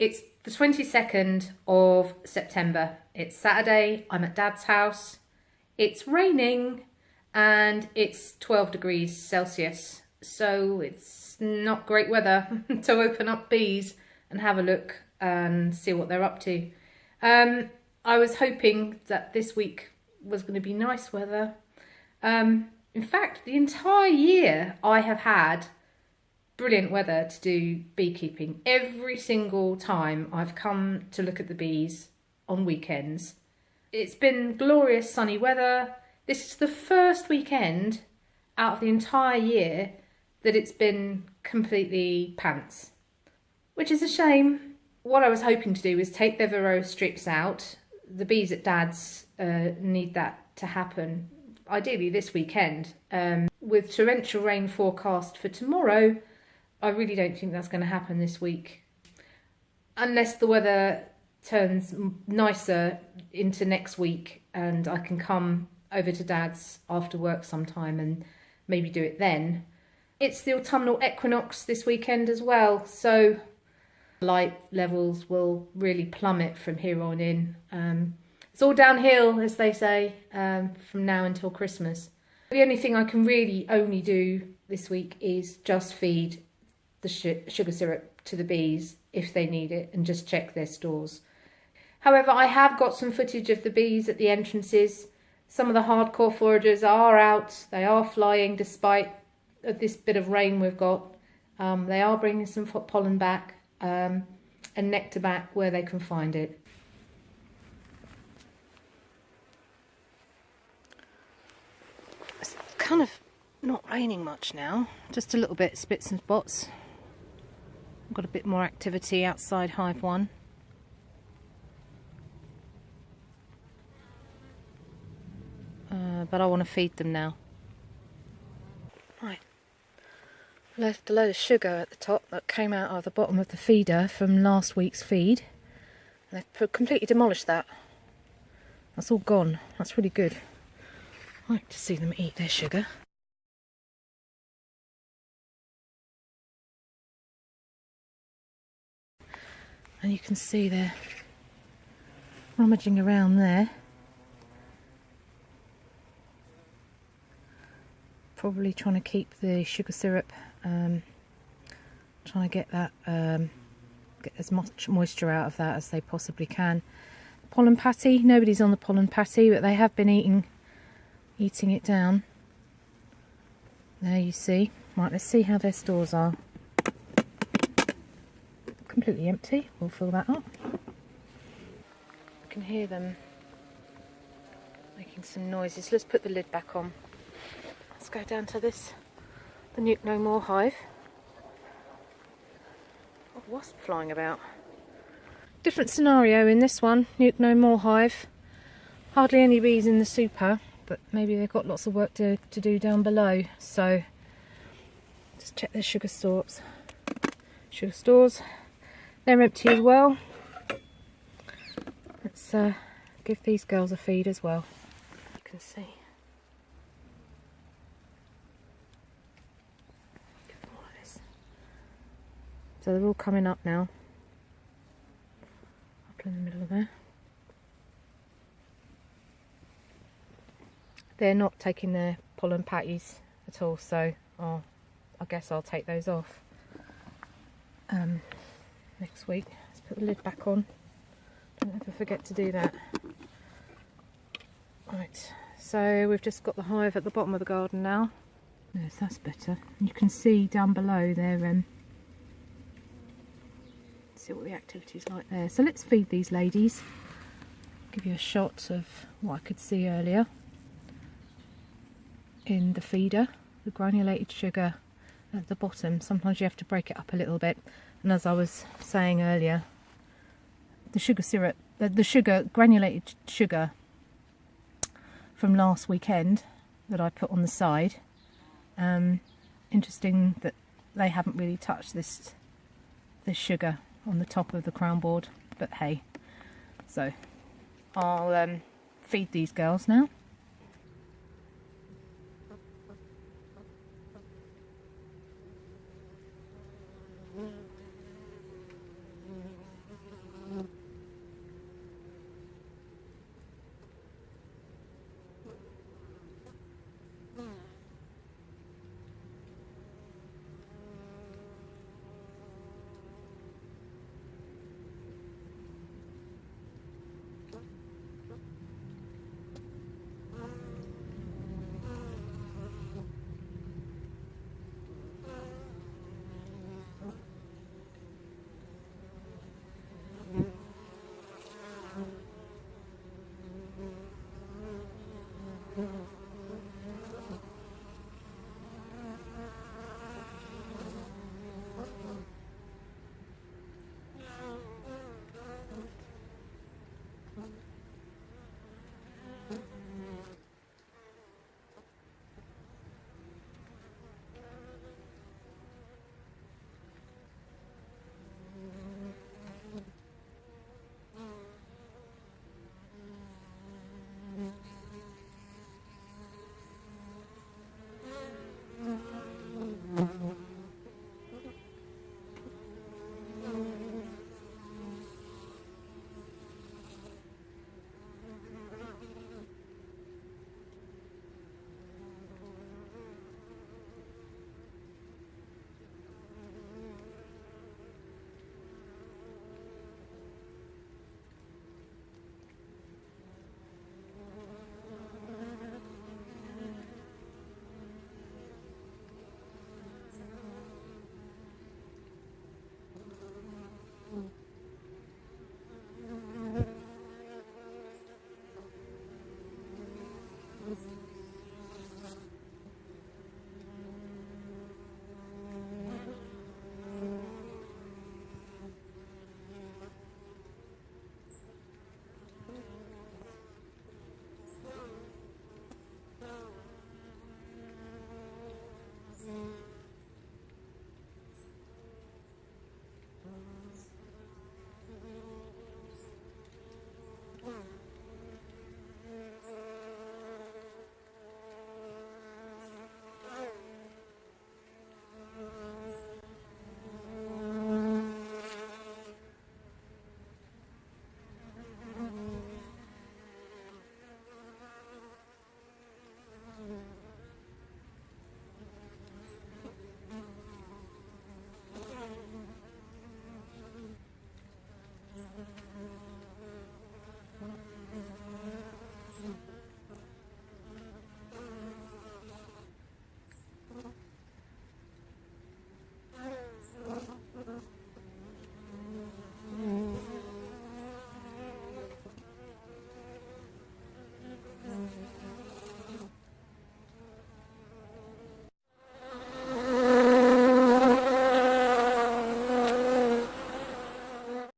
It's the 22nd of September. It's Saturday. I'm at Dad's house. It's raining and it's 12 degrees Celsius. So it's not great weather to open up bees and have a look and see what they're up to. I was hoping that this week was going to be nice weather. In fact, the entire year I have had brilliant weather to do beekeeping. Every single time I've come to look at the bees on weekends, it's been glorious sunny weather. This is the first weekend out of the entire year that it's been completely pants, which is a shame. What I was hoping to do is take the Varroa strips out. The bees at Dad's need that to happen, ideally this weekend. With torrential rain forecast for tomorrow, I really don't think that's going to happen this week. Unless the weather turns nicer into next week and I can come over to Dad's after work sometime and maybe do it then. It's the autumnal equinox this weekend as well, so light levels will really plummet from here on in. It's all downhill, as they say, from now until Christmas. The only thing I can really only do this week is just feed the sugar syrup to the bees if they need it and just check their stores. However, I have got some footage of the bees at the entrances. Some of the hardcore foragers are out. They are flying despite this bit of rain we've got. They are bringing some pollen back and nectar back where they can find it. It's kind of not raining much now, just a little bit, spits and spots. I've got a bit more activity outside Hive 1. But I want to feed them now. Right. Left a load of sugar at the top that came out of the bottom of the feeder from last week's feed. And they've completely demolished that. That's all gone. That's really good. I like to see them eat their sugar. And you can see they're rummaging around there. Probably trying to keep the sugar syrup, trying to get that, get as much moisture out of that as they possibly can. Pollen patty, nobody's on the pollen patty, but they have been eating it down. There you see. Right, let's see how their stores are. Completely empty. We'll fill that up. I can hear them making some noises. Let's put the lid back on. Let's go down to the Nuke No More hive. A wasp flying about. Different scenario in this one, Nuke No More hive. Hardly any bees in the super, but maybe they've got lots of work to do down below. So just check their sugar stores. Sugar stores. They're empty as well. Let's give these girls a feed as well. You can see. Give them all of this. So they're all coming up now. Up in the middle of there. They're not taking their pollen patties at all, so I guess I'll take those off. Next week. Let's put the lid back on. Don't ever forget to do that. Right, so we've just got the hive at the bottom of the garden now. Yes, that's better. And you can see down below there, see what the activity's like there. So let's feed these ladies. Give you a shot of what I could see earlier in the feeder. The granulated sugar at the bottom. Sometimes you have to break it up a little bit. And as I was saying earlier, the sugar syrup, the granulated sugar from last weekend that I put on the side. Interesting that they haven't really touched this sugar on the top of the crown board, but hey. So I'll feed these girls now.